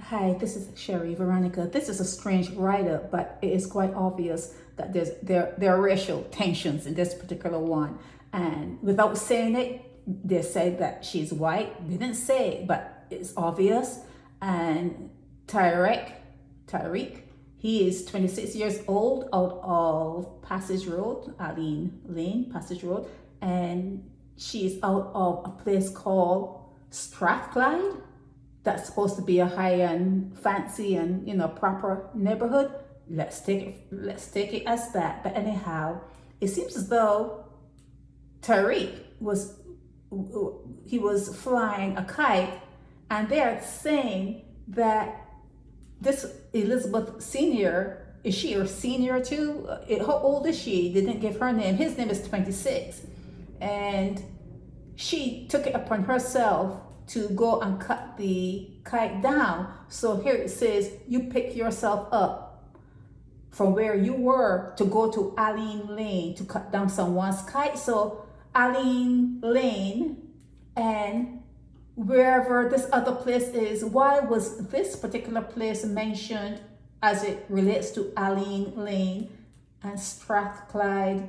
Hi, this is Sherry Veronica. This is a strange write-up, but it is quite obvious that there are racial tensions in this particular one. And without saying it, they said that she's white. They didn't say it, but it's obvious. And Tyrek, he is 26 years old, out of Passage Road, Aline Lane, Passage Road. And she's out of a place called Strathclyde. That's supposed to be a high-end, fancy, and proper neighborhood. Let's take it as that. But anyhow, it seems as though Tyrek was flying a kite, and they're saying that this Elizabeth Senior, is she a senior too? How old is she? They didn't give her name. His name is 26, and she took it upon herself to go and cut the kite down. So here it says you pick yourself up from where you were to go to Aline Lane to cut down someone's kite. So Aline Lane and wherever this other place is, why was this particular place mentioned as it relates to Aline Lane and Strathclyde?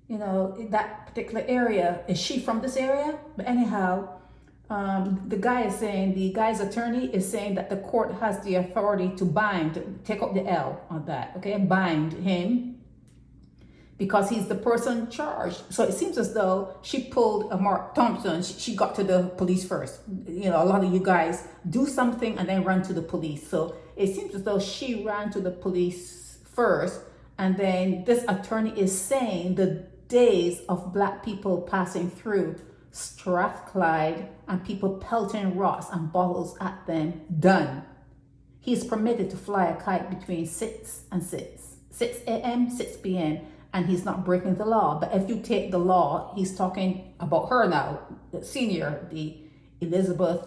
In that particular area. Is she from this area? But anyhow, the guy's attorney is saying that the court has the authority to take up the L on that, okay, and bind him because he's the person charged. So it seems as though she pulled a Mark Thompson. She got to the police first. A lot of you guys do something and then run to the police. So it seems as though she ran to the police first, and then this attorney is saying the days of Black people passing through Strathclyde and people pelting rocks and bottles at them, done. He is permitted to fly a kite between 6 a.m., 6 p.m., and he's not breaking the law. But if you take the law, he's talking about her now, the senior, the Elizabeth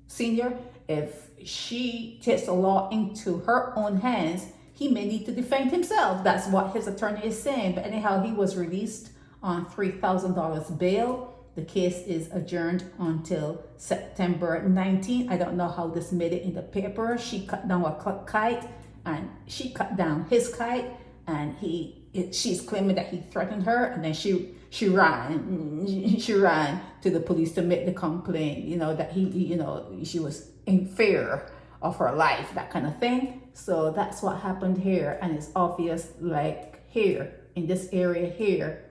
Senior. If she takes the law into her own hands, he may need to defend himself. That's what his attorney is saying. But anyhow, he was released on $3,000 bail. The case is adjourned until September 19. I don't know how this made it in the paper. She cut down a kite, and she cut down his kite, and she's claiming that he threatened her, and then she ran to the police to make the complaint, that she was in fear of her life, that kind of thing. So that's what happened here, and it's obvious, like here in this area here,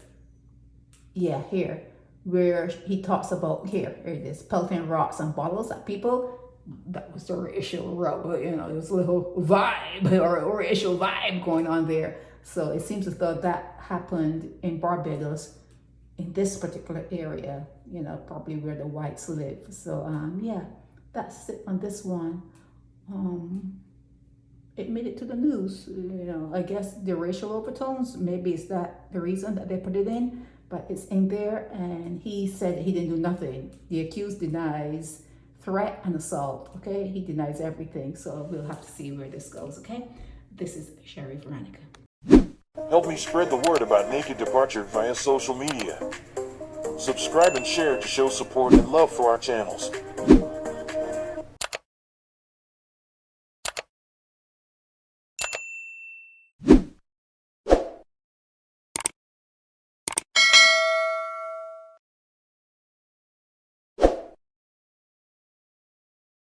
here, where he talks about here it is, pelting rocks and bottles at people. That was the racial rub, there was a little vibe or a racial vibe going on there. So it seems as though that happened in Barbados, in this particular area, probably where the whites live. So that's it on this one. It made it to the news. I guess the racial overtones, maybe is that the reason that they put it in, but it's in there. And he said he didn't do nothing. The accused denies threat and assault, okay? He denies everything. So we'll have to see where this goes, okay? This is Sherry Veronica. Help me spread the word about Naked Departure via social media. Subscribe and share to show support and love for our channels.